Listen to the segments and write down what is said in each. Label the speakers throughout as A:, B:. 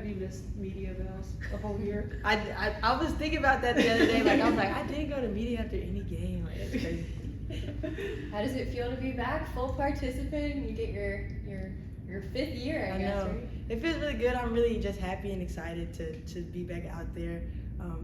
A: Have you missed media bells the whole year?
B: I was thinking about that the other day. Like I was like, I didn't go to media after any game. Like that's crazy.
C: How does it feel to be back, full participant, and you get your 5th year, I guess,
B: know.
C: right?
B: It feels really good. I'm really just happy and excited to be back out there.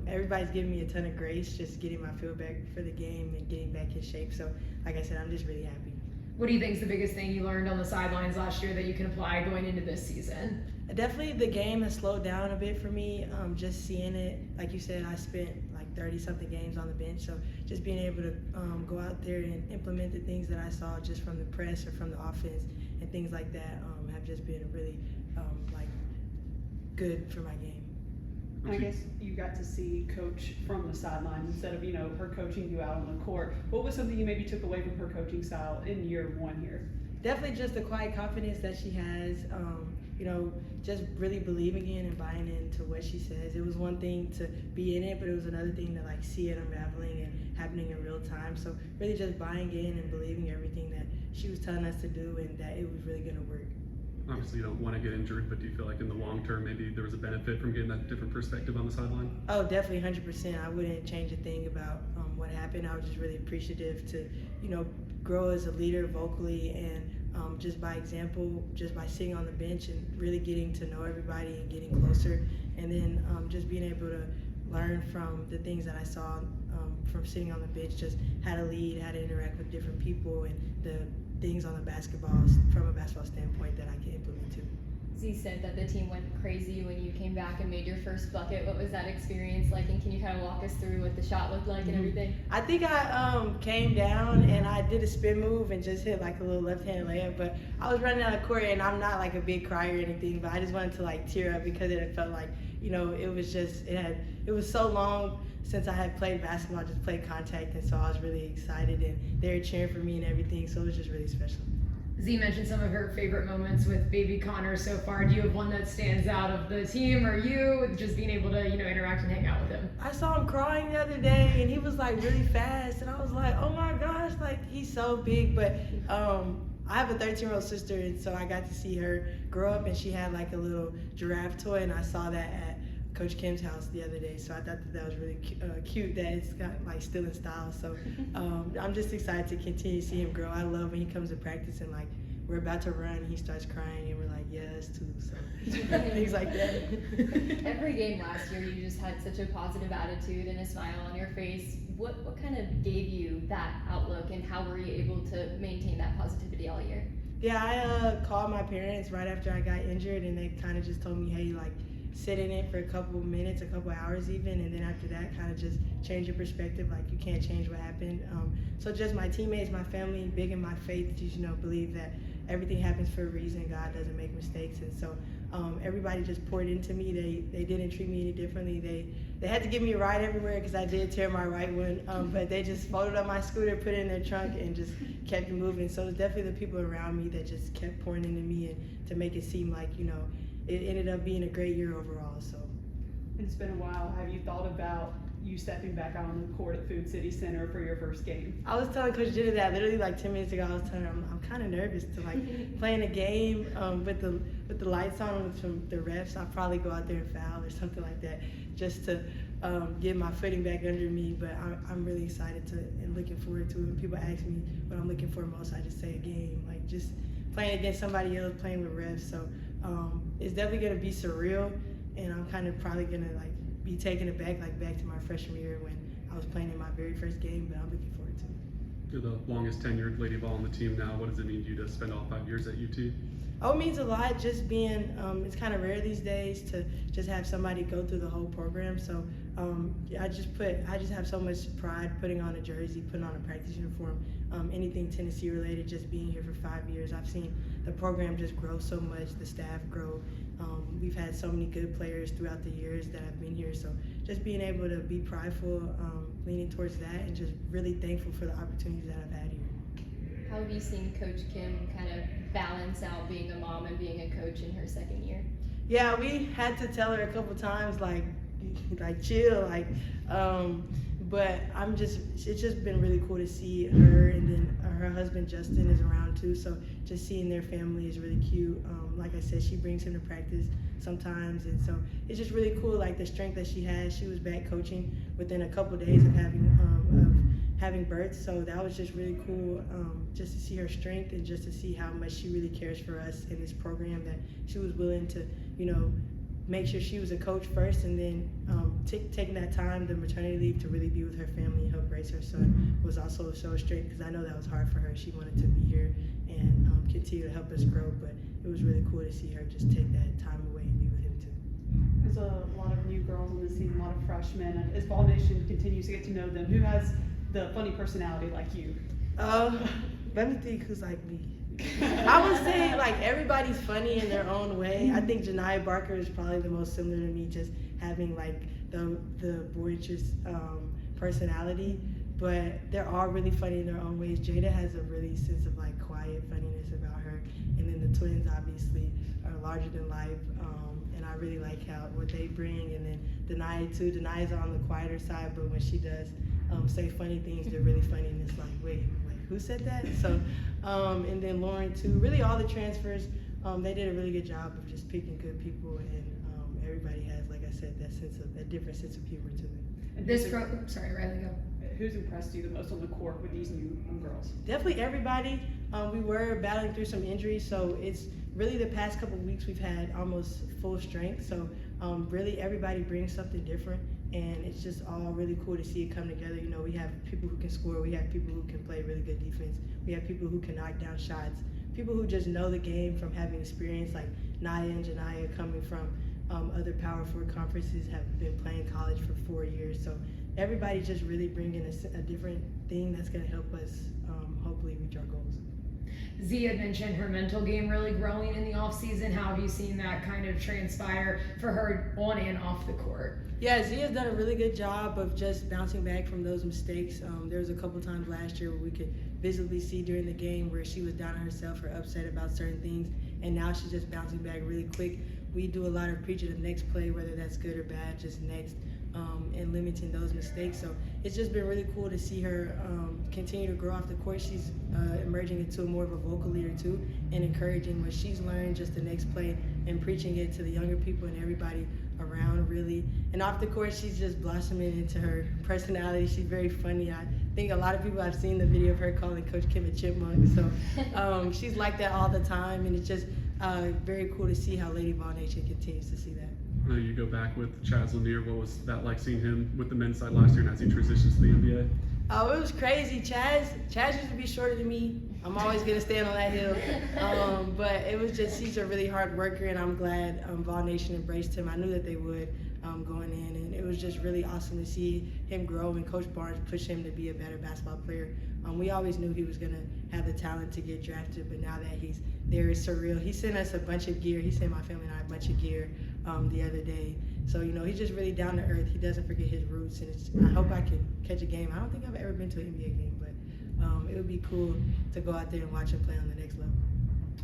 B: Everybody's giving me a ton of grace, just getting my feel back for the game and getting back in shape. So, like I said, I'm just really happy.
D: What do you think is the biggest thing you learned on the sidelines last year that you can apply going into this season?
B: Definitely the game has slowed down a bit for me. Just seeing it, like you said, I spent like 30-something games on the bench. So just being able to go out there and implement the things that I saw just from the press or from the offense and things like that have just been really like good for my game.
A: And I guess you got to see Coach from the sideline instead of, her coaching you out on the court. What was something you maybe took away from her coaching style in year 1 here?
B: Definitely just the quiet confidence that she has, just really believing in and buying into what she says. It was one thing to be in it, but it was another thing to like see it unraveling and happening in real time. So really just buying in and believing everything that she was telling us to do and that it was really gonna work.
E: Obviously you don't want to get injured, but do you feel like in the long term maybe there was a benefit from getting that different perspective on the sideline?
B: Oh, definitely 100%. I wouldn't change a thing about what happened. I was just really appreciative to, grow as a leader vocally and just by example, just by sitting on the bench and really getting to know everybody and getting closer. And then just being able to learn from the things that I saw from sitting on the bench, just how to lead, how to interact with different people and the things on the from a basketball standpoint that I can implement too.
C: Z said that the team went crazy when you came back and made your first bucket. What was that experience like, and can you kind of walk us through what the shot looked like and everything?
B: I think I came down and I did a spin move and just hit like a little left-hand layup, but I was running out of court and I'm not like a big crier or anything, but I just wanted to like tear up because it felt like, it was so long since I had played basketball, just played contact, and so I was really excited and they were cheering for me and everything, so it was just really special.
D: Z mentioned some of her favorite moments with baby Connor so far. Do you have one that stands out of the team or you, just being able to, interact and hang out with him?
B: I saw him crying the other day and he was like really fast and I was like, oh my gosh, like he's so big. But I have a 13-year-old sister and so I got to see her grow up and she had like a little giraffe toy and I saw that at Coach Kim's house the other day, so I thought that was really cute that it's got like still in style. So I'm just excited to continue to see him grow. I love when he comes to practice and like we're about to run, he starts crying and we're like, yes, too. So things like that.
C: Every game last year, you just had such a positive attitude and a smile on your face. What kind of gave you that outlook, and how were you able to maintain that positivity all year?
B: Yeah, I called my parents right after I got injured, and they kind of just told me, hey, like, sit in it for a couple minutes, a couple hours even, and then after that kind of just change your perspective. Like, you can't change what happened. So just my teammates, my family, big in my faith, just believe that everything happens for a reason. God doesn't make mistakes, and so everybody just poured into me. They didn't treat me any differently. They had to give me a ride everywhere because I did tear my right one, but they just folded up my scooter, put it in their trunk, and just kept it moving. So it's definitely the people around me that just kept pouring into me and to make it seem like it ended up being a great year overall. So
A: it's been a while. Have you thought about you stepping back out on the court at Food City Center for your first game?
B: I was telling Coach Jenna that literally like 10 minutes ago. I was telling her I'm kind of nervous to like playing a game with the lights on with the refs. I'll probably go out there and foul or something like that just to get my footing back under me. But I'm really excited to and looking forward to it. When people ask me what I'm looking for most, I just say a game, like just playing against somebody else, playing with refs. So it's definitely gonna be surreal, and I'm kind of probably gonna like be taken aback, like back to my freshman year when I was playing in my very first game, but I'm looking forward to it.
E: You're the longest tenured Lady Vol on the team now. What does it mean to you to spend all 5 years at UT?
B: Oh, it means a lot. Just being, it's kind of rare these days to just have somebody go through the whole program. So I just have so much pride putting on a jersey, putting on a practice uniform, anything Tennessee related. Just being here for 5 years, I've seen the program just grow so much, the staff grow. We've had so many good players throughout the years that I've been here. So just being able to be prideful, leaning towards that, and just really thankful for the opportunities that I've had here.
C: How have you seen Coach Kim kind of balance out being a mom and being a coach in her second year?
B: Yeah, we had to tell her a couple times, like chill, But it's just been really cool to see her, and then her husband Justin is around too. So just seeing their family is really cute. Like I said, she brings him to practice sometimes, and so it's just really cool. Like the strength that she has. She was back coaching within a couple days of having birth, so that was just really cool. Just to see her strength and just to see how much she really cares for us in this program. That she was willing to, make sure she was a coach first, and then taking that time, the maternity leave, to really be with her family and help raise her son was also so straight, because I know that was hard for her. She wanted to be here and continue to help us grow, but it was really cool to see her just take that time away and be with him too.
A: There's a lot of new girls on the team, a lot of freshmen, and as Vol Nation continues to get to know them, who has the funny personality like you?
B: Let me think who's like me. I would say like everybody's funny in their own way. I think Janiyah Barker is probably the most similar to me, just having like the boisterous personality. But they're all really funny in their own ways. Jada has a really sense of like quiet funniness about her, and then the twins obviously are larger than life. And I really like what they bring. And then Denai too. Denai's on the quieter side, but when she does say funny things, they're really funny, and it's like, wait, who said that? So, and then Lauren too. Really, all the transfers, they did a really good job of just picking good people, and everybody has, like I said, that different sense of humor to them.
A: And
D: Sorry, Riley, go.
A: Who's impressed you the most on the court with these new girls?
B: Definitely everybody. We were battling through some injuries, so it's really the past couple of weeks we've had almost full strength. So really everybody brings something different, and it's just all really cool to see it come together. We have people who can score, we have people who can play really good defense, we have people who can knock down shots, people who just know the game from having experience, like Naya and Janiyah, coming from other Power 4 conferences, have been playing college for 4 years. So everybody just really bringing a different thing that's going to help us hopefully reach our goals.
D: Z had mentioned her mental game really growing in the offseason. How have you seen that kind of transpire for her on and off the court?
B: Yeah, Z has done a really good job of just bouncing back from those mistakes. There was a couple times last year where we could visibly see during the game where she was down on herself or upset about certain things, and now she's just bouncing back really quick. We do a lot of preaching the next play, whether that's good or bad, just next, and limiting those mistakes. So it's just been really cool to see her continue to grow off the court. She's emerging into more of a vocal leader too, and encouraging what she's learned, just the next play, and preaching it to the younger people and everybody around, really. And off the court, she's just blossoming into her personality. She's very funny. I think a lot of people have seen the video of her calling Coach Kim a chipmunk. So she's like that all the time, and it's just very cool to see how Lady Vol Nation continues to see that.
E: I know you go back with Chaz Lanier. What was that like, seeing him with the men's side last year and as he transitions to the NBA?
B: Oh, it was crazy. Chaz used to be shorter than me. I'm always gonna stand on that hill. But it was just, he's a really hard worker, and I'm glad Vol Nation embraced him. I knew that they would going in, and it was just really awesome to see him grow, and Coach Barnes push him to be a better basketball player. We always knew he was gonna have the talent to get drafted, but now that he's there, it's surreal. He sent us a bunch of gear. He sent my family and I a bunch of gear the other day. So, he's just really down to earth. He doesn't forget his roots, and I hope I can catch a game. I don't think I've ever been to an NBA game, but it would be cool to go out there and watch him play on the next level.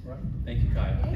F: All right. Thank you, Kaiya.